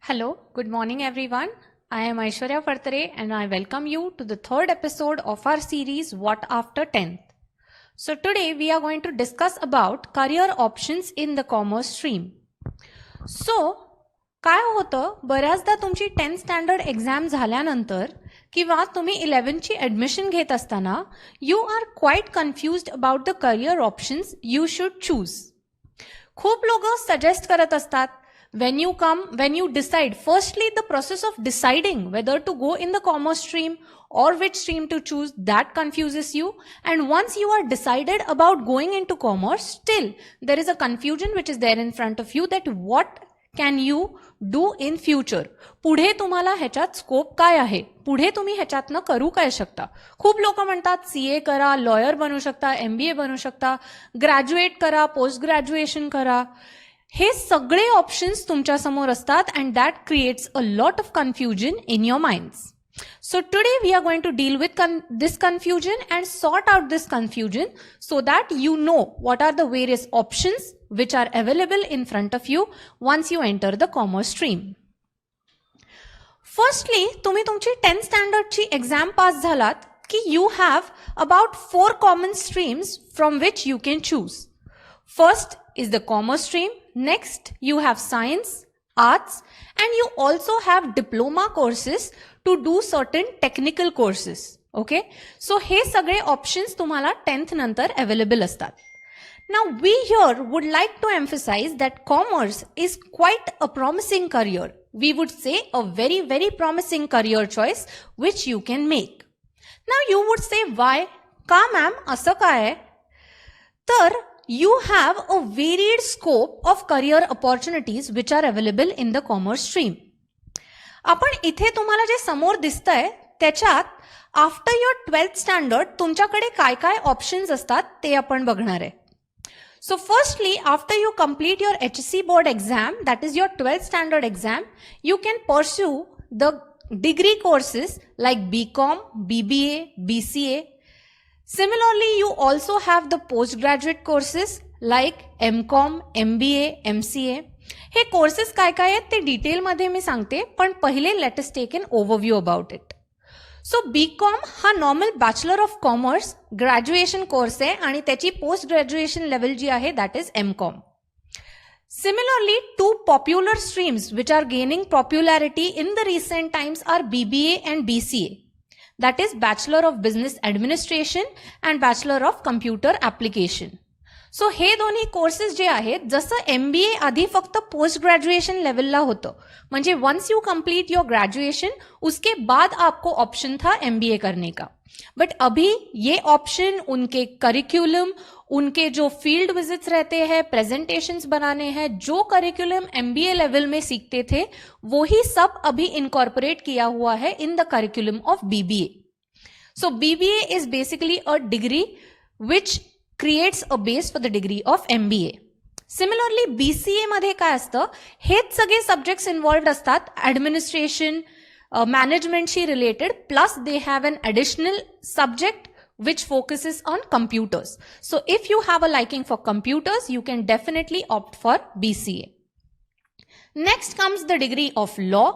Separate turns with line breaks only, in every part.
Hello, good morning everyone. I am Aishwarya Fartare and I welcome you to the third episode of our series What After 10th. So today we are going to discuss about career options in the commerce stream. So काय होतं, बऱ्याचदा तुमची 10th standard exam झाल्यानंतर किंवा तुम्ही 11th ची admission घेत असताना you are quite confused about the career options you should choose. खूप लोक सजेस्ट करत असतात. When you decide, firstly the process of deciding whether to go in the commerce stream or which stream to choose, that confuses you. And once you are decided about going into commerce, still there is a confusion which is there in front of you that what can you do in future. पुढे तुम्हाला ह्याच्यात scope काय आहे, पुढे तुम्ही ह्याच्यातनं करू काय शकता. खूप लोक म्हणतात सीए करा, लॉयर बनू शकता, एमबीए बनू शकता, ग्रॅज्युएट करा, पोस्ट ग्रॅज्युएशन करा. हे सगळे ऑप्शन्स तुमच्या समोर असतात and that creates a lot of confusion in your minds. So today we are going to deal with this confusion and sort out this confusion so that you know what are the various options which are available in front of you once you enter the commerce stream. Firstly, तुम्ही तुमची 10th standard ची exam पास झालात की you have about 4 common streams from which you can choose. First is the commerce stream. Next, you have science, arts, and you also have diploma courses to do certain technical courses. Okay? So, हे सगळे options तुम्हाला 10th नंतर available असतात. Now, we here would like to emphasize that commerce is quite a promising career. We would say a very, very promising career choice which you can make. Now, you would say, why? का ma'am, असं काय आहे? तर you have a varied scope of career opportunities which are available in the commerce stream. आपण इथे तुम्हाला जे समोर दिसतंय त्याच्यात आफ्टर युअर 12th स्टँडर्ड तुमच्याकडे काय काय ऑप्शन्स असतात ते आपण बघणार आहे. So firstly, after you complete your HSC board exam, that is your 12th standard exam, you can pursue the degree courses like BCom, BBA, BCA. Similarly, you also have the postgraduate courses like MCom, MBA, MCA. हे courses काय काय आहेत ते डिटेलमध्ये मी सांगते, पण पहिले let us take an overview about it. So BCom हा normal bachelor of commerce graduation course आहे आणि त्याची पोस्ट ग्रॅज्युएशन लेवल जी आहे that is MCom. Similarly, 2 popular streams which are gaining popularity in the recent times are BBA and BCA. That is Bachelor of Business Administration and Bachelor of Computer Application. So हे दोन्ही courses जे आहेत, जसं MBA आधी फक्त post graduation लेवलला होतं, म्हणजे once you complete your graduation उसके बाद आपको ऑप्शन था MBA करने का. बट अभी ये ऑप्शन, उनके करिकुलम, उनके जो फील्ड विजिट्स रहते हैं, प्रेजेंटेशंस बनाने हैं, जो करिकुलम MBA लेवल में सीखते थे वो ही सब अभी इनकॉर्पोरेट किया हुआ है in the curriculum of BBA. So BBA is basically a degree which creates a base for the degree of MBA. Similarly BCA मध्ये काय असतं, हेच सगळे सब्जेक्ट्स इन्व्हॉल्व्ड असतात, ॲडमिनिस्ट्रेशन, मॅनेजमेंटशी related, plus they have an additional subject which focuses on computers. So if you have a liking for computers, you can definitely opt for BCA. Next comes the degree of law,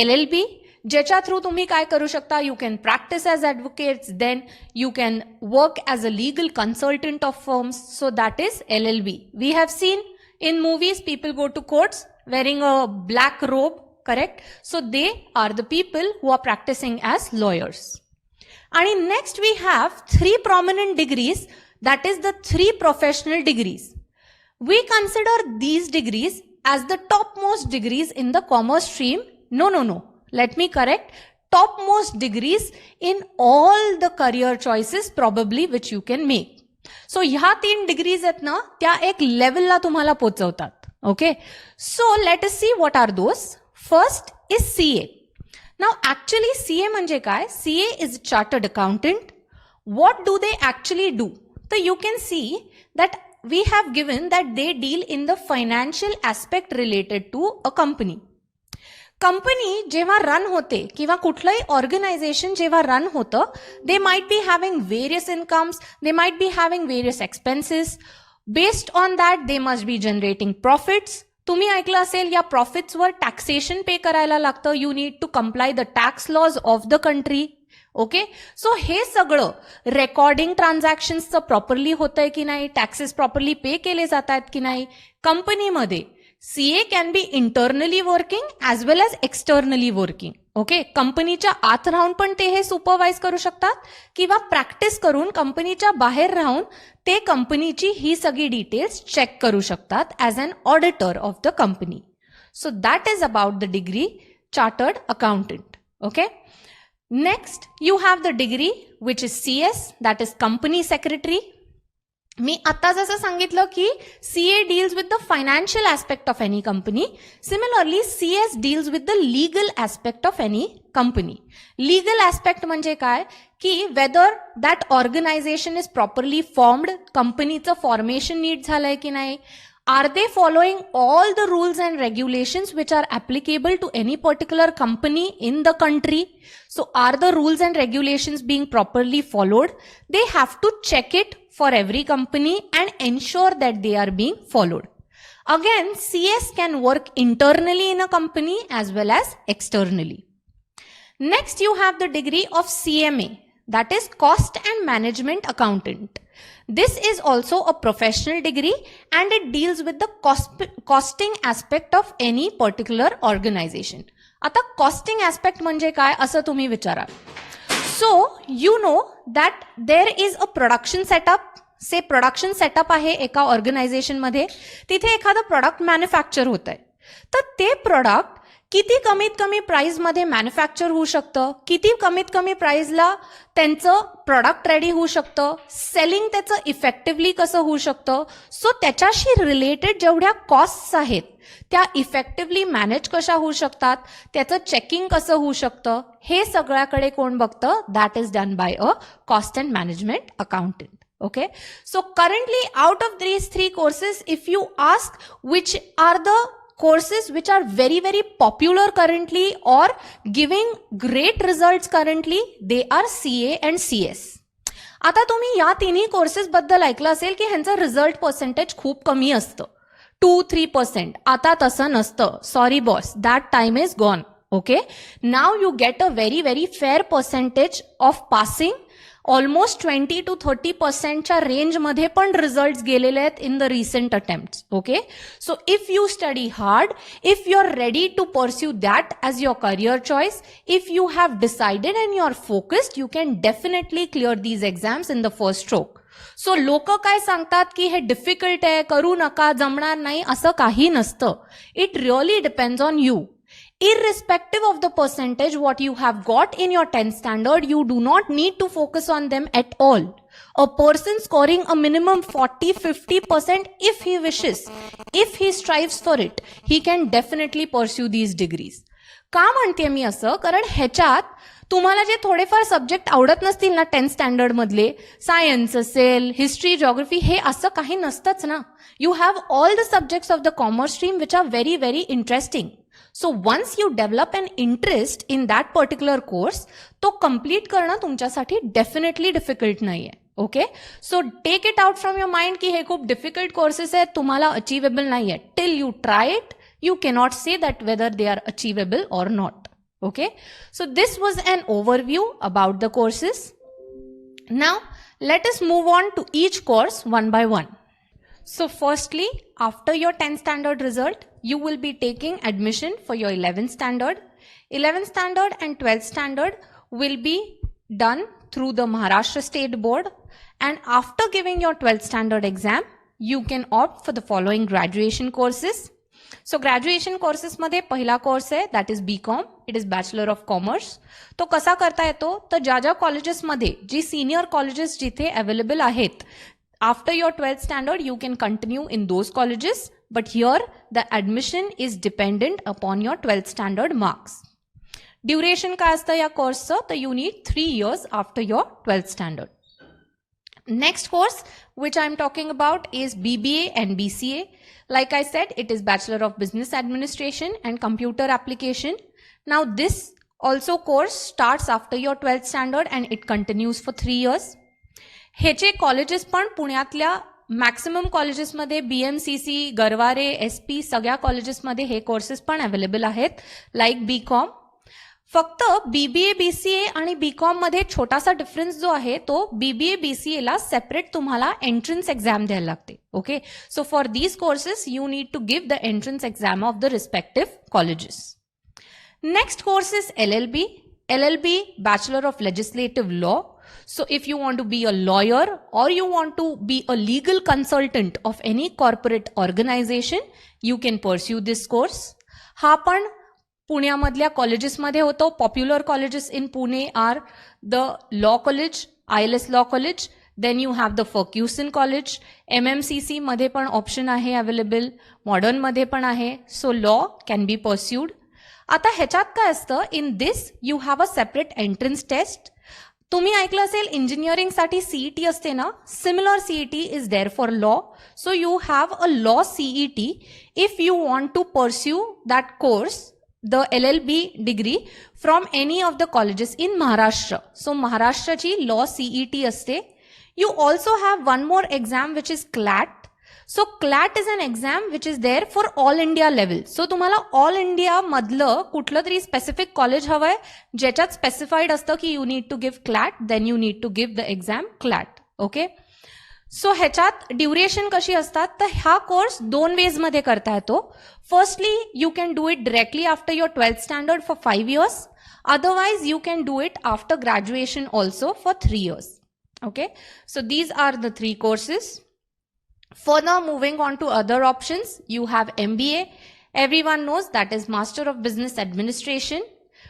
LLB, ज्याच्या through तुम्ही काय करू शकता, you can practice as advocates, then you can work as a legal consultant of firms. So that is LLB. We have seen in movies people go to courts wearing a black robe, correct? So they are the people who are practicing as lawyers. And next we have 3 prominent degrees, that is the 3 professional degrees. We consider these degrees as the topmost degrees in the commerce stream. No. Let me correct. Topmost degrees in all the career choices probably which you can make. So ह्या 3 degrees आहेत ना, त्या एक लेवलला तुम्हाला पोहोचवतात. Okay. So let us see what are those. First is CA. Now actually CA म्हणजे काय? CA is a chartered accountant. What do they actually do? So you can see that we have given that they deal in the financial aspect related to a company. Company जेव्हा run होते किंवा कुठलंही organisation जेव्हा run होतं, they might be having various incomes, they might be having various expenses. Based on that, they must be generating profits. तुम्ही ऐकलं असेल या प्रॉफिट्सवर टॅक्सेशन पे करायला लागतं. You need to comply the tax laws of the country. Okay, so हे सगळं recording ट्रान्झॅक्शन्सचं properly होतंय की नाही, टॅक्सेस प्रॉपरली पे केले जात आहेत की नाही. कंपनीमध्ये CA can be internally working as well as externally working. Okay, कंपनीच्या आत राहून पण ते हे सुपरवाइज करू शकतात किंवा प्रॅक्टिस करून कंपनीच्या बाहेर राहून ते कंपनीची ही सगळी डिटेल्स चेक करू शकतात as an auditor of the company. So that is about the degree chartered accountant. Okay, next you have the degree which is CS, that is company secretary. मी आता जसं सांगितलं की CA deals with the financial aspect of any company, similarly CS deals with the legal aspect of any company. Legal aspect म्हणजे काय की whether that organisation is properly formed, कंपनीचं formation नीट झालंय की नाही, are they following all the rules and regulations which are applicable to any particular company in the country. So are the rules and regulations being properly followed? They have to check it for every company and ensure that they are being followed. Again, CS can work internally in a company as well as externally. Next you have the degree of CMA, that is Cost and Management Accountant. This is also a professional degree and it deals with the costing aspect of any particular organization. आता costing aspect म्हणजे काय असं तुम्ही विचाराल. So you know that there is a production setup. से production setup आहे एका organisation मध्ये, तिथे एखादं प्रोडक्ट मॅन्युफॅक्चर होत आहे, तर ते प्रोडक्ट किती कमीत कमी प्राइसमध्ये मॅन्युफॅक्चर होऊ शकतं, किती कमीत कमी प्राइसला त्यांचं प्रोडक्ट रेडी होऊ शकतं, सेलिंग त्याचं इफेक्टिव्हली कसं होऊ शकतं. सो त्याच्याशी रिलेटेड जेवढ्या कॉस्ट्स आहेत त्या इफेक्टिव्हली मॅनेज कशा होऊ शकतात, त्याचं चेकिंग कसं होऊ शकतं, हे सगळ्याकडे कोण बघतं, that is done by a cost and management accountant. Okay, so currently out of these three courses, if you ask which are the courses which are very very popular currently or giving great results currently, they are CA and CS. आता तुम्ही या तिन्ही courses बद्दल ऐकलं असेल की ह्यांचं result percentage खूप कमी असतं, 2-3%. आता तसं नसतं. Sorry boss, that time is gone. Okay, now you get a very very fair percentage of passing. Almost 20 to 30% रेंजमध्ये पण रिझल्ट गेलेले आहेत in the recent attempts. Okay, so if you study hard, if you are ready to pursue that as your career choice, if you have decided and you are focused, you can definitely clear these exams in the first stroke. सो लोक काय सांगतात की हे difficult आहे, करू नका, जमणार नाही, असं काही नसतं. It really depends on you. Irrespective of the percentage what you have got in your 10th standard, you do not need to focus on them at all. A person scoring a minimum 40-50% if he wishes, if he strives for it, he can definitely pursue these degrees. का म्हणते मी असं, कारण ह्याच्यात तुम्हाला जे थोडेफार subject आवडत नसतील ना 10th स्टँडर्ड मधले, सायन्स असेल, हिस्ट्री, जॉग्रफी, हे असं काही नसतंच ना. You have all the subjects of the commerce stream which are very very interesting. So once you develop an interest in that particular course, तो कम्प्लीट करणं तुमच्यासाठी डेफिनेटली डिफिकल्ट नाहीये. Okay, so take it out from your mind की हे खूप difficult courses आहेत, तुम्हाला achievable नाहीये. Till you try it, you cannot say that whether they are achievable or not. Okay, so this was an overview about the courses. Now let us move on to each course one by one. So firstly, after your 10th standard result, you will be taking admission for your 11th standard. 11th standard and 12th standard will be done through the Maharashtra State Board, and after giving your 12th standard exam, you can opt for the following graduation courses. So graduation कोर्सेसमध्ये पहिला course आहे that is BCom. It is bachelor of commerce. तो कसा करता येतो, तर ज्या ज्या कॉलेजेसमध्ये जी सिनियर कॉलेजेस जिथे अवेलेबल आहेत, after your 12th standard you can continue in those colleges, but here the admission is dependent upon your 12th standard marks. Duration काय असतं या कोर्सचं, तर you need 3 years after your 12th standard. Next course which I am talking about is BBA and BCA. Like I said, it is Bachelor of Business Administration and Computer Application. Now this also course starts after your 12th standard and it continues for 3 years. ह्याचे colleges पण पुण्यातल्या maximum कॉलेजेसमध्ये BMCC, Garware, SP सगळ्या कॉलेजेसमध्ये हे courses पण available आहेत, like BCom. फक्त BBA, BCA आणि BCom मध्ये छोटासा डिफरन्स जो आहे तो BBA, BCA ला सेपरेट तुम्हाला एंट्रन्स एक्झाम द्यायला लागते. Okay, so for these courses you need to give the entrance exam of the respective colleges. Next course is LLB. LLB, Bachelor of Legislative Law. So if you want to be a lawyer or you want to be a legal consultant of any corporate organization, you can pursue this course. हा पण पुण्यामधल्या कॉलेजेसमध्ये होतो. Popular colleges in Pune are the law college, ILS law college, then you have the Fergusson college, MMCC मध्ये पण option आहे available, मॉडर्नमध्ये पण आहे. So law can be pursued. आता ह्याच्यात काय असतं, in this you have a separate entrance test. तुम्ही ऐकलं असेल इंजिनिअरिंगसाठी CET असते ना, similar CET is there for law. So you have a law CET if you want to pursue that course, the LLB degree from any of the colleges in Maharashtra. So Maharashtraची law CET असते. You also have one more exam which is CLAT. So CLAT is an exam which is there for all India level. So तुम्हाला all India मधलं कुठलं तरी specific college हवंय ज्याच्यात specified असतं की you need to give CLAT, then you need to give the exam CLAT. Okay. सो ह्याच्यात duration कशी असतात, तर हा कोर्स 2 वेज मध्ये करता येतो. Firstly you can do it directly after your 12th standard for 5 years. Otherwise you can do it after graduation also for 3 years. Okay, so these are the 3 courses. Further moving on to other options, you have MBA. Everyone knows that is Master of Business Administration.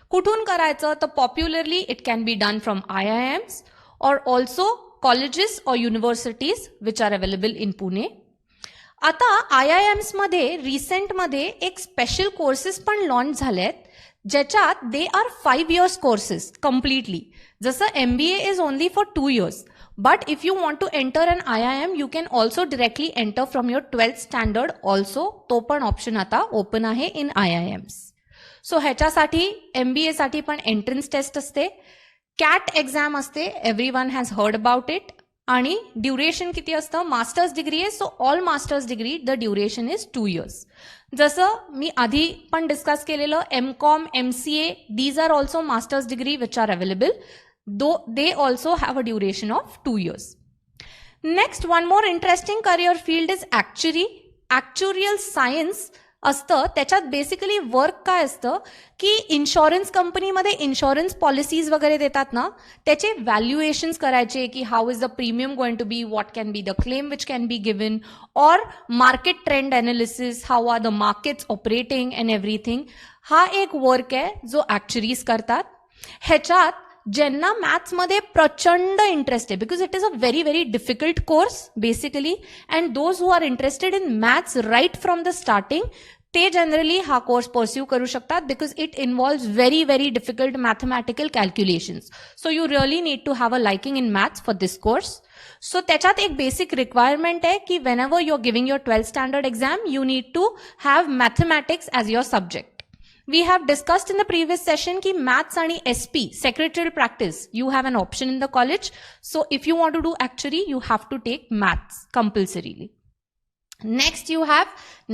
कुठून करायचं, तर popularly it can be done from IIMs or also colleges or universities which are available in Pune. आता IIMs मध्ये रिसेंटमध्ये एक special courses पण launch झालेत ज्याच्यात they are 5 years courses completely. जसं MBA is only for 2 years, but if you want to enter an IIM you can also directly enter from your 12th standard also. तो पण option आता open आहे इन IIMs. सो ह्याच्यासाठी MBA साठी पण entrance test असते, CAT exam असते, everyone has heard about it. आणि ड्युरेशन किती असतं, मास्टर्स डिग्री आहे, so all masters degree the duration is 2 years. जसं मी आधी पण डिस्कस केलेलं MCom, MCA, these are also masters degree which are available, though they also have a duration of 2 years. Next one more interesting career field is actuary. Actuarial science असतं. त्याच्यात basically work काय असतं की insurance कंपनीमध्ये insurance policies वगैरे देतात ना, त्याचे व्हॅल्युएशन्स करायचे की how is the premium going to be, what can be the claim which can be given, or market trend analysis, how are the markets operating and everything. हा एक work आहे जो ॲक्च्युरीज करतात. ह्याच्यात ज्यांना मॅथ्समध्ये प्रचंड इंटरेस्ट आहे, because it is a very very difficult course basically, and those who are interested in maths right from the starting, ते जनरली हा कोर्स परस्यू करू शकतात because it involves very very difficult mathematical calculations. So you really need to have a liking in maths for this course. So त्याच्यात एक basic requirement आहे की whenever you are giving your 12th standard exam you need to have mathematics as your subject. We have discussed in the previous session कि maths and SP, secretarial practice, you have an option in the college. So if you want to do actuary, you have to take maths compulsorily. Next you have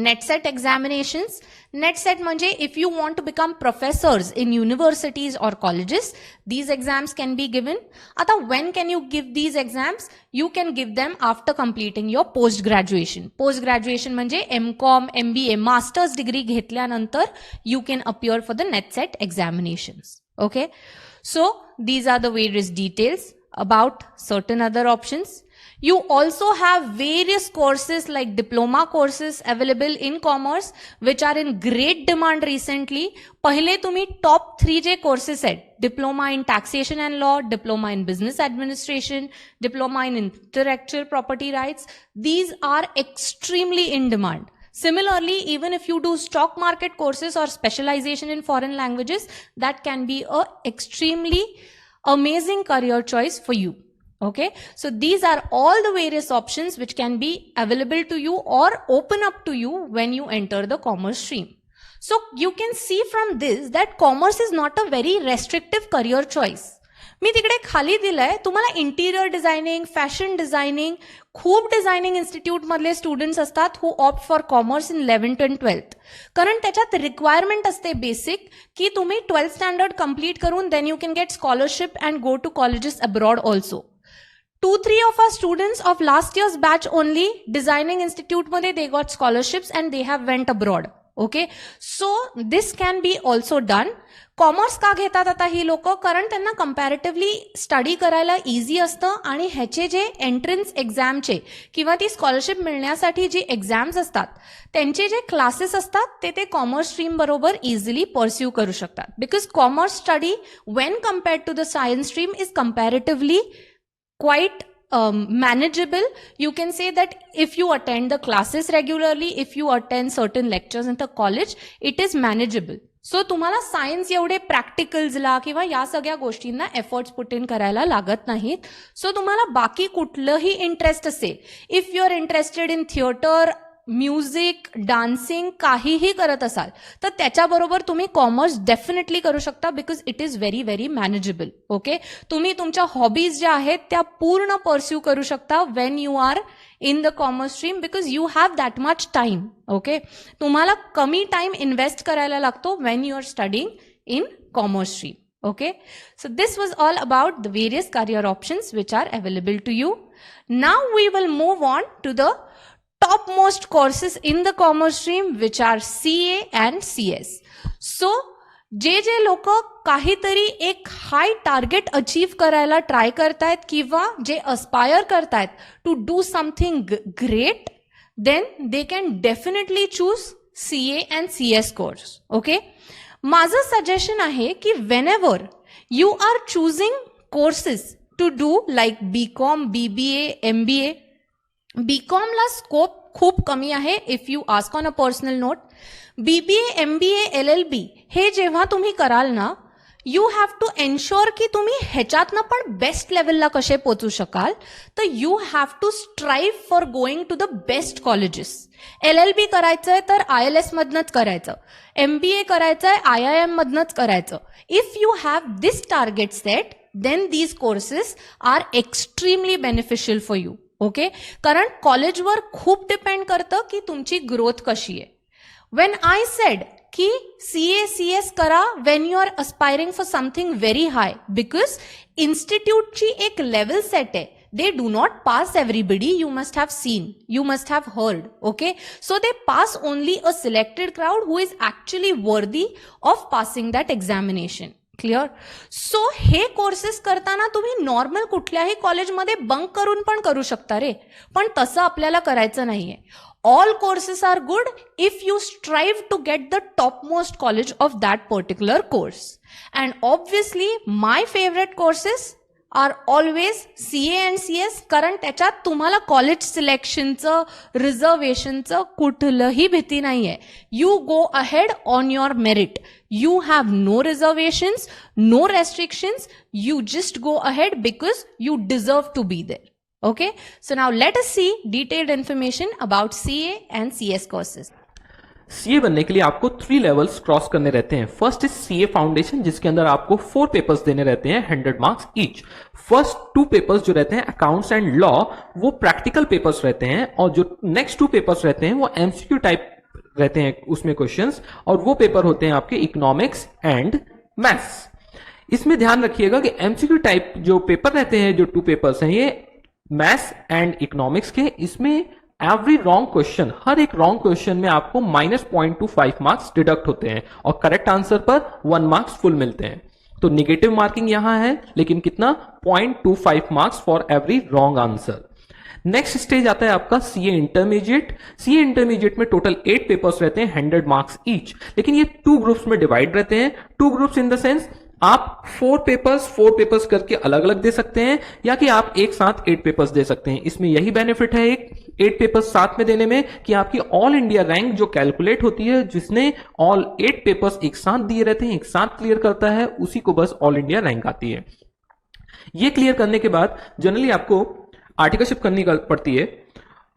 NET-set examinations. NET-set म्हणजे if you want to become professors in universities or colleges, these exams can be given. आता when can you give these exams? You can give them after completing your post graduation. Post graduation म्हणजे MCom, MBA, master's degree घेतल्यानंतर you can appear for the NET-set examinations. Okay, so these are the various details about certain other options. You also have various courses like diploma courses available in commerce which are in great demand recently. पहिले तुम्ही top 3 जे courses आहेत, diploma in taxation and law, diploma in business administration, diploma in intellectual property rights, these are extremely in demand. Similarly, even if you do stock market courses or specialization in foreign languages, that can be a extremely amazing career choice for you. Okay, so these are all the various options which can be available to you or open up to you when you enter the commerce stream. So you can see from this that commerce is not a very restrictive career choice. मी तिकडे खाली दिलंय तुम्हाला interior designing, fashion designing, खूप designing institute मधले students असतात who opt for commerce in 11th and 12th. कारण त्याच्यात requirement असते बेसिक की तुम्ही 12th स्टँडर्ड कंप्लीट करून then you can get scholarship and go to colleges abroad also. 2-3 of our students of last year's batch only designing institute मध्ये they got scholarships and they have went abroad. Okay, so this can be also done. Commerce का घेतात आता ही लोक? कारण त्यांना comparatively study करायला easy असतं आणि ह्याचे जे एंट्रन्स एक्झामचे किंवा ती स्कॉलरशिप मिळण्यासाठी जी एक्झाम्स असतात त्यांचे जे क्लासेस असतात ते कॉमर्स स्ट्रीम बरोबर इझिली परस्यू करू शकतात. Because commerce study when compared to the science stream is comparatively quite manageable. You can say that if you attend the classes regularly, if you attend certain lectures in the college, it is manageable. सो तुम्हाला science एवढे प्रॅक्टिकल्सला किंवा या सगळ्या गोष्टींना efforts put in करायला लागत नाहीत. सो तुम्हाला बाकी कुठलंही इंटरेस्ट असेल, if you are interested in theatre, music, dancing काहीही करत असाल तर त्याच्याबरोबर तुम्ही कॉमर्स डेफिनेटली करू शकता because it is very very manageable. Okay, तुम्ही तुमच्या हॉबीज ज्या आहेत त्या पूर्ण परस्यू करू शकता when you are in the commerce stream because you have that much time. Okay, तुम्हाला कमी टाइम इन्व्हेस्ट करायला लागतो when you are studying in commerce stream. Okay, so this was all about the various career options which are available to you. Now we will move on to the topmost courses in the commerce stream which are CA and CS. So जे लोक काहीतरी एक high target achieve करायला try करतायत किंवा जे aspire करतायत to do something great, then they can definitely choose CA and CS course. Okay, माझं सजेशन आहे की whenever you are choosing courses to do like BCom, BBA, MBA, BCom La scope खूप कमी आहे if you ask on a personal note. BBA, MBA, LLB हे जेव्हा तुम्ही कराल ना, यू हॅव टू एन्श्योर की तुम्ही ह्याच्यातनं पण बेस्ट लेवलला कसे पोचू शकाल. तर you have to strive for going to the best colleges. LLB करायचंय तर ILS मधनच करायचं, MBA करायचंय IIM मधनच करायचं. If you have this target set then these courses are extremely beneficial for you. Okay, कारण कॉलेजवर खूप डिपेंड करतं की तुमची ग्रोथ कशी आहे. वेन आय सेड की CA CS करा when you are aspiring for something very high, because इन्स्टिट्यूटची एक लेवल सेट आहे. They do not pass everybody, you must have seen, you must have heard. Okay, so they pass only a selected crowd who is actually worthy of passing that examination. Clear? So हे courses करताना तुम्ही normal कुठल्याही कॉलेजमध्ये bunk करून पण करू शकता रे, पण तसं आपल्याला करायचं नाहीये. All courses are good if you strive to get the top most college of that particular course. And obviously my favourite courses are always CA and CS, कारण त्याच्यात तुम्हाला कॉलेज सिलेक्शनचं, रिझर्वेशनचं कुठलंही भीती नाहीये. You go ahead on your merit. You have no reservations, no restrictions. You just go ahead because you deserve to be there. Okay, so now let us see detailed information about CA and CS courses.
CA बनने के लिए आपको 3 levels cross करने रहते हैं. First is CA foundation, जिसके अंदर आपको 4 पेपर्स देने रहते हैं 100 मार्क्स ईच. फर्स्ट 2 पेपर्स जो रहते हैं अकाउंट्स एंड लॉ, वो प्रैक्टिकल पेपर्स रहते हैं, और जो नेक्स्ट 2 पेपर्स रहते हैं वो MCQ टाइप रहते हैं उसमें क्वेश्चंस, और वो पेपर होते हैं आपके इकोनॉमिक्स एंड मैथ्स. इसमें ध्यान रखिएगा कि MCQ टाइप जो पेपर रहते हैं, जो 2 पेपर्स हैं, ये मैथ्स एंड इकोनॉमिक्स के, इसमें एवरी रॉन्ग क्वेश्चन, हर एक रॉन्ग क्वेश्चन में आपको -0.25 मार्क्स डिडक्ट होते हैं और करेक्ट आंसर पर 1 मार्क्स फुल मिलते हैं. तो निगेटिव मार्किंग यहां है, लेकिन कितना, 0.25 marks for every wrong answer. Next stage आता है आपका CA इंटरमीडिएट. CA इंटरमीडिएट में टोटल 8 पेपर्स रहते हैं 100 मार्क्स ईच, लेकिन ये 2 ग्रुप्स में डिवाइड रहते हैं. 2 ग्रुप्स इन द सेंस, आप 4 पेपर्स करके अलग अलग दे सकते हैं, या कि आप एक साथ 8 पेपर्स दे सकते हैं. इसमें यही बेनिफिट है एक 8 पेपर्स साथ में देने में, कि आपकी ऑल इंडिया रैंक जो कैलकुलेट होती है, जिसने ऑल 8 पेपर्स एक साथ दिए रहते हैं, एक साथ क्लियर करता है, उसी को बस ऑल इंडिया रैंक आती है. ये क्लियर करने के बाद जनरली आपको आर्टिकलशिप करनी पड़ती है.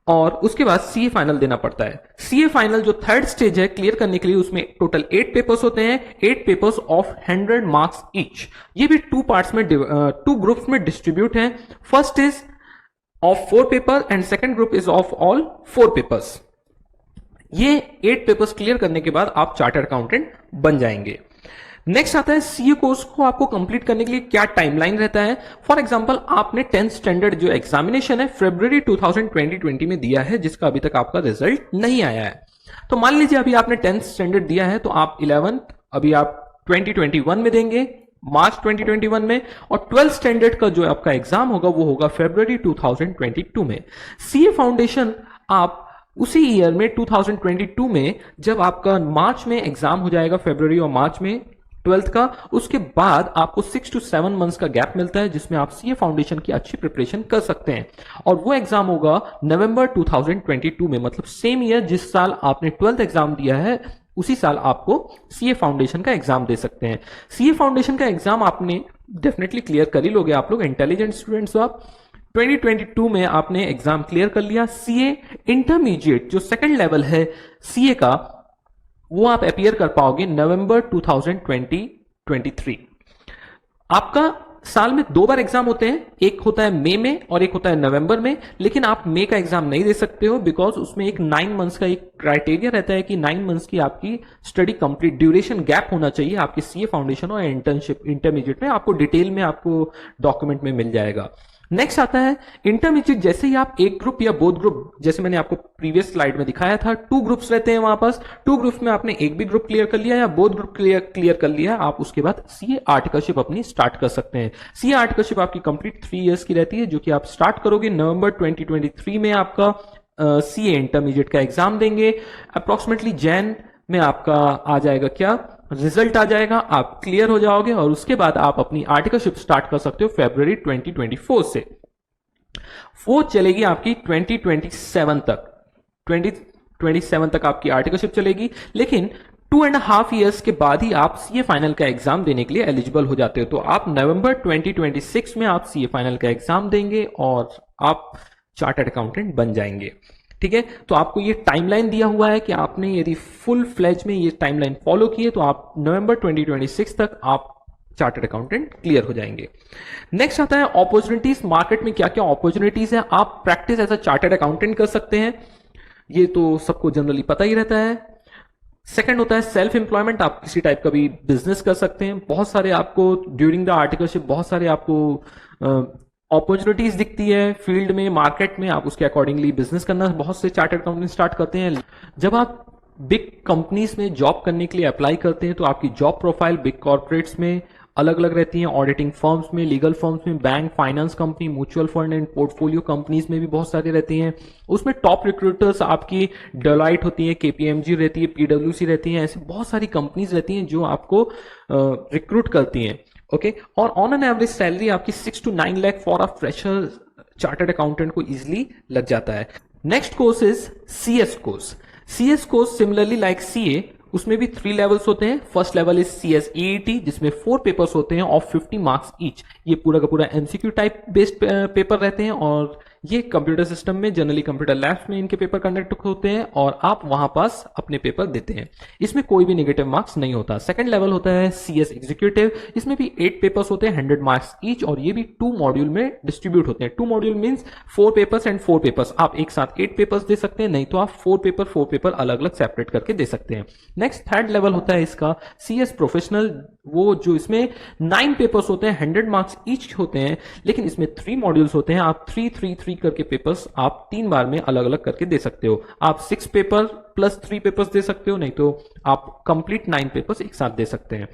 और उसके बाद सीए फाइनल देना पड़ता है। सीए फाइनल जो थर्ड स्टेज है क्लियर करने के लिए, उसमें टोटल 8 पेपर्स होते हैं, 8 पेपर्स ऑफ 100 मार्क्स ईच। ये भी 2 पार्ट्स में 2 ग्रुप्स में डिस्ट्रीब्यूट है। First is of 4 paper and second group is of all 4 papers. ये 8 पेपर्स क्लियर करने के बाद आप चार्टर्ड अकाउंटेंट बन जाएंगे। नेक्स्ट आता है सीए कोर्स को आपको कंप्लीट करने के लिए क्या टाइमलाइन रहता है। फॉर एग्जांपल आपने 10th स्टैंडर्ड जो एग्जामिनेशन है फरवरी 2020 में दिया है, जिसका अभी तक आपका रिजल्ट नहीं आया है। तो मान लीजिए अभी आपने 10th स्टैंडर्ड दिया है, तो आप 11th अभी आप 2021 में देंगे, मार्च 2021 में, और 12th स्टैंडर्ड का जो आपका एग्जाम होगा वो होगा फरवरी 2022 में। सीए फाउंडेशन आप उसी ईयर में 2022 में, जब आपका मार्च में एग्जाम हो जाएगा, फरवरी और मार्च में 12th का, उसके बाद आपको 6 to 7 मंथ्स का गैप मिलता है जिसमें आप सीए फाउंडेशन की अच्छी प्रिपरेशन कर सकते हैं। और वो एग्जाम होगा नवंबर 2022 में, मतलब सेम ईयर जिस साल आपने 12th एग्जाम दिया है उसी साल आपको सीए फाउंडेशन का एग्जाम दे सकते हैं। सीए फाउंडेशन का एग्जाम आपने डेफिनेटली क्लियर कर ही लोगे, आप लोग इंटेलिजेंट स्टूडेंट्स हो। आप 2022 में आपने एग्जाम क्लियर कर लिया। सीए इंटरमीडिएट जो सेकंड लेवल है सीए का, वो आप अपीयर कर पाओगे नवंबर 2023। आपका साल में 2 बार एग्जाम होते हैं, एक होता है मई में और एक होता है नवंबर में। लेकिन आप मई का एग्जाम नहीं दे सकते हो, बिकॉज उसमें एक 9 मंथ्स का एक क्राइटेरिया रहता है कि 9 मंथ्स की आपकी स्टडी कंप्लीट ड्यूरेशन गैप होना चाहिए आपके सीए फाउंडेशन और इंटरमीडिएट में। आपको डिटेल में आपको डॉक्यूमेंट में मिल जाएगा। नेक्स्ट आता है इंटरमीडिएट। जैसे ही आप एक ग्रुप या बोथ ग्रुप, जैसे मैंने आपको प्रीवियस स्लाइड में दिखाया था, 2 ग्रुप्स रहते हैं वहां पास। 2 ग्रुप्स में आपने एक भी ग्रुप क्लियर कर लिया या बोथ ग्रुप क्लियर कर लिया, आप उसके बाद सीए आर्टिकलशिप अपनी स्टार्ट कर सकते हैं। सीए आर्टिकलशिप आपकी कंप्लीट 3 इयर्स की रहती है, जो कि आप स्टार्ट करोगे नवंबर 2023 में। आपका सीए इंटरमीडिएट का एग्जाम देंगे, अप्रोक्सीमेटली जैन में आपका आ जाएगा क्या रिजल्ट आ जाएगा, आप क्लियर हो जाओगे और उसके बाद आप अपनी आर्टिकलशिप स्टार्ट कर सकते हो फरवरी 2024 से। वो चलेगी आपकी 2027 तक, 2027 तक आपकी आर्टिकलशिप चलेगी। लेकिन 2.5 इयर्स के बाद ही आप सीए फाइनल का एग्जाम देने के लिए एलिजिबल हो जाते हो। तो आप नवंबर 2026 में आप सीए फाइनल का एग्जाम देंगे और आप चार्टर्ड अकाउंटेंट बन जाएंगे। ठीक है, तो आपको ये टाइमलाइन दिया हुआ है कि आपने यदि फुल फ्लेज में ये टाइमलाइन फॉलो किए तो आप नवंबर 2026 तक आप चार्टर्ड अकाउंटेंट क्लियर हो जाएंगे। नेक्स्ट आता है अपॉर्चुनिटीज। मार्केट में क्या क्या अपॉर्चुनिटीज है, आप practice as a chartered accountant कर सकते हैं, ये तो सबको जनरली पता ही रहता है। सेकंड होता है सेल्फ एम्प्लॉयमेंट, आप किसी टाइप का भी बिजनेस कर सकते हैं। बहुत सारे आपको ड्यूरिंग द आर्टिकलशिप बहुत सारे आपको अपॉर्चुनिटीज दिखती है फील्ड में, मार्केट में, आप उसके अकॉर्डिंगली बिजनेस करना बहुत से चार्टर्ड अकाउंटेंट स्टार्ट करते हैं। जब आप बिग कंपनीज में जॉब करने के लिए अप्लाई करते हैं तो आपकी जॉब प्रोफाइल बिग कॉर्पोरेट्स में अलग अलग रहती हैं, ऑडिटिंग फर्म्स में, लीगल फर्म्स में, bank, finance company, mutual fund and portfolio companies में भी बहुत सारी रहती हैं। उसमें टॉप रिक्रूटर्स आपकी डेलॉइट होती है, केपीएमजी रहती है, पीडब्ल्यूसी रहती है, ऐसी बहुत सारी कंपनीज रहती हैं जो आपको रिक्रूट करती हैं। ओके, और ऑन एन एवरेज सैलरी आपकी 6 to 9 lakh for a fresher chartered accountant को इजिली लग जाता है। Next course is CS course. CS course similarly like CA, उसमें भी 3 लेवल्स होते हैं। First level is CS EET, जिसमें 4 पेपर्स होते हैं ऑफ 50 मार्क्स ईच। ये पूरा का पूरा एमसीक्यू टाइप बेस्ड पेपर रहते हैं और ये कंप्यूटर सिस्टम में, जनरली कंप्यूटर लैब्स में इनके पेपर कंडक्ट होते हैं और आप वहां पास अपने पेपर देते हैं। इसमें कोई भी नेगेटिव मार्क्स नहीं होता। सेकंड लेवल होता है सीएस एग्जीक्यूटिव, इसमें भी 8 पेपर्स होते हैं 100 मार्क्स ईच और ये भी 2 मॉड्यूल में डिस्ट्रीब्यूट होते हैं। 2 module means 4 papers and 4 papers. आप एक साथ 8 पेपर्स दे सकते हैं, नहीं तो आप 4 पेपर अलग अलग सेपरेट करके दे सकते हैं। नेक्स्ट थर्ड लेवल होता है इसका सीएस प्रोफेशनल, वो जो इसमें 9 पेपर्स होते हैं, 100 मार्क्स ईच होते हैं, लेकिन इसमें 3 मॉड्यूल्स होते हैं। आप 3 करके पेपर्स आप 3 बार में अलग अलग करके दे सकते हो। आप 6 पेपर प्लस 3 पेपर्स दे सकते हो, नहीं तो आप कंप्लीट 9 पेपर्स एक साथ दे सकते हैं।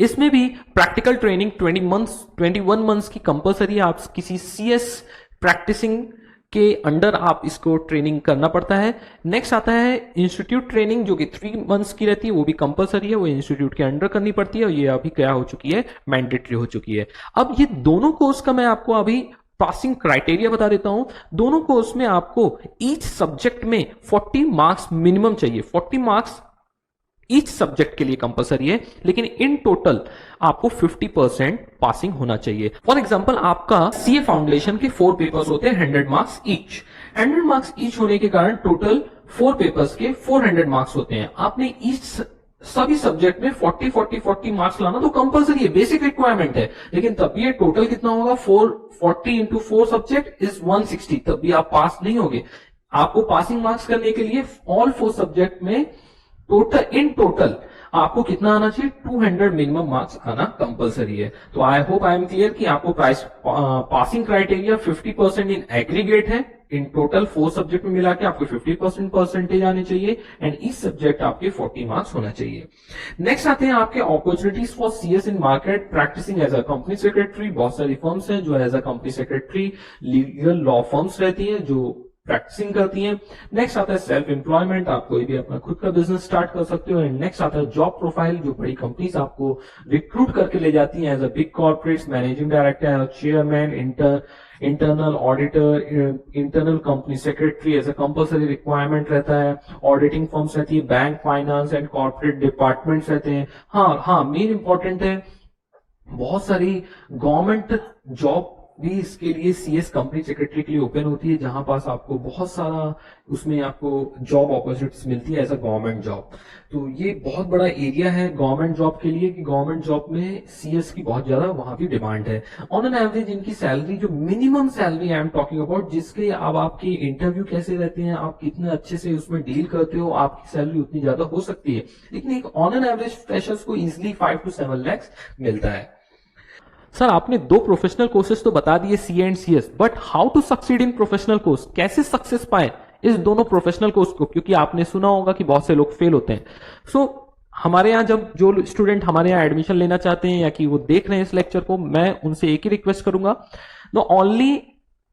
इसमें भी प्रैक्टिकल ट्रेनिंग 21 मंथ्स की कंपलसरी, आप किसी सीएस प्रैक्टिसिंग के अंडर आप इसको ट्रेनिंग करना पड़ता है। नेक्स्ट आता है इंस्टीट्यूट ट्रेनिंग, जो कि 3 मंथ्स की रहती है, वो भी कंपलसरी है, वो इंस्टीट्यूट के अंडर करनी पड़ती है और ये अभी क्या हो चुकी है, मैंडेटरी हो चुकी है। अब ये दोनों कोर्स का मैं आपको अभी पासिंग क्राइटेरिया बता देता हूं। दोनों कोर्स में आपको ईच सब्जेक्ट में 40 मार्क्स मिनिमम चाहिए। 40 मार्क्स ईच सब्जेक्ट के लिए कंपलसरी है, लेकिन इन टोटल आपको 50% पासिंग होना चाहिए। फॉर एग्जांपल आपका सीए फाउंडेशन के 4 पेपर्स होते हैं 100 मार्क्स ईच। 100 मार्क्स ईच होने के कारण टोटल 4 पेपर्स के 400 मार्क्स होते हैं। आपने ईच सभी सब्जेक्ट में 40 मार्क्स लाना तो कंपलसरी है, बेसिक रिक्वायरमेंट है। लेकिन तब भी ये टोटल कितना होगा, 440 इंटू 4 सब्जेक्ट इज 160, तब भी आप पास नहीं होगे। आपको पासिंग मार्क्स करने के लिए ऑल 4 सब्जेक्ट में टोटल आपको कितना आना चाहिए, 200 मिनिमम मार्क्स आना कंपलसरी है। तो I hope I am clear कि आपको पासिंग क्राइटेरिया 50% इन एग्रीगेट है। इन टोटल 4 सब्जेक्ट में मिला के आपको 50% परसेंटेज आने चाहिए एंड इस सब्जेक्ट आपके 40 मार्क्स होना चाहिए। नेक्स्ट आते हैं आपके opportunities for CS in market practising as a company secretary. बहुत सारी फर्म्स हैं जो as a company secretary legal law firms रहती हैं जो प्रैक्टिसिंग करती हैं। नेक्स्ट आता है सेल्फ एम्प्लॉयमेंट, आप कोई भी अपना खुद का बिजनेस स्टार्ट कर सकते हो। एंड नेक्स्ट आता है जॉब प्रोफाइल, जो बड़ी कंपनीज आपको रिक्रूट करके ले जाती हैं as a big corporates, managing director, chairman, internal auditor, internal company secretary as a compulsory requirement रहता है। ऑडिटिंग फर्म्स रहती है, bank, finance and corporate departments रहते हैं। हाँ मेन इंपॉर्टेंट है, बहुत सारी गवर्नमेंट जॉब भी इसके लिए सीएस कंपनी सेक्रेटरी के लिए ओपन होती है, जहां पास आपको बहुत सारा उसमें आपको जॉब अपॉर्चुनिटीज मिलती है एज अ गवर्नमेंट जॉब। तो ये बहुत बड़ा एरिया है गवर्नमेंट जॉब के लिए कि गवर्नमेंट जॉब में सीएस की बहुत ज्यादा वहां भी डिमांड है। ऑन एन एवरेज इनकी सैलरी, जो minimum salary I am talking about, जिसके अब आपके इंटरव्यू कैसे रहते हैं, आप कितने अच्छे से उसमें डील करते हो, आपकी सैलरी उतनी ज्यादा हो सकती है। लेकिन एक ऑन एन एवरेज फ्रेशर्स को इजिली 5 to 7 lakhs मिलता है। सर आपने 2 प्रोफेशनल कोर्सेज तो बता दिए C and CS, but how to succeed in professional course, कैसे सक्सेस पाए इस दोनों प्रोफेशनल कोर्स को, क्योंकि आपने सुना होगा कि बहुत से लोग फेल होते हैं। सो हमारे यहाँ जब जो स्टूडेंट हमारे यहाँ एडमिशन लेना चाहते हैं या कि वो देख रहे हैं इस लेक्चर को, मैं उनसे एक ही रिक्वेस्ट करूंगा, the only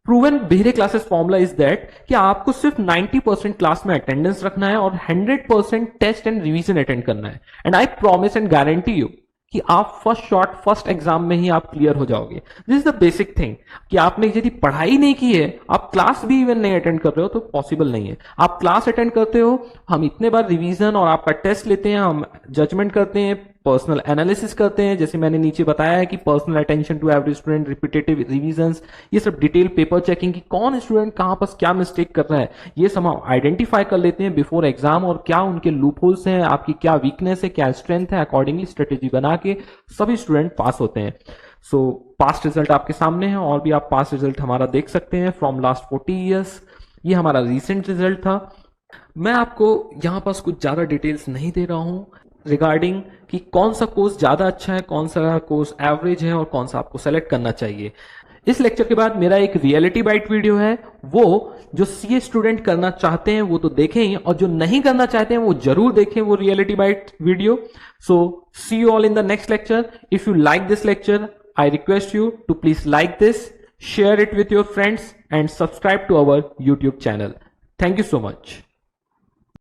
proven Behere classes formula is that कि आपको सिर्फ 90% क्लास में अटेंडेंस रखना है और 100% टेस्ट एंड रिवीजन अटेंड करना है। And I promise and guarantee you कि आप फर्स्ट शॉट फर्स्ट एग्जाम में ही आप क्लियर हो जाओगे। This is the basic thing कि आपने यदि पढ़ाई नहीं की है, आप क्लास भी इवन नहीं अटेंड कर रहे हो तो पॉसिबल नहीं है। आप क्लास अटेंड करते हो, हम इतने बार रिवीजन और आपका टेस्ट लेते हैं, हम जजमेंट करते हैं, पर्सनल एनालिसिस करते हैं, जैसे मैंने नीचे बताया है कि personal attention to every student, repetitive revisions, ये सब डिटेल पेपर चेकिंग की कौन स्टूडेंट कहां पर क्या मिस्टेक कर रहा है, ये सब हम आइडेंटिफाई कर लेते हैं बिफोर एग्जाम, और क्या उनके लूप होल्स हैं, आपकी क्या वीकनेस है, क्या स्ट्रेंथ है, अकॉर्डिंगली स्ट्रेटेजी बना के सभी स्टूडेंट पास होते हैं। सो पास्ट रिजल्ट आपके सामने है और भी आप पास्ट रिजल्ट हमारा देख सकते हैं फ्रॉम लास्ट 40 ईयर्स। ये हमारा रिसेंट रिजल्ट था। मैं आपको यहां पास कुछ ज्यादा डिटेल्स नहीं दे रहा हूं रिगार्डिंग कि कौन सा कोर्स ज्यादा अच्छा है, कौन सा कोर्स एवरेज है और कौन सा आपको सेलेक्ट करना चाहिए। इस लेक्चर के बाद मेरा एक रियलिटी बाइट वीडियो है, वो जो सीए स्टूडेंट करना चाहते हैं वो तो देखें ही, और जो नहीं करना चाहते हैं वो जरूर देखें वो reality bite video. So see you all in the next lecture. If you like this lecture, I request you to please like this, share it with your friends and subscribe to our YouTube channel. Thank you so much.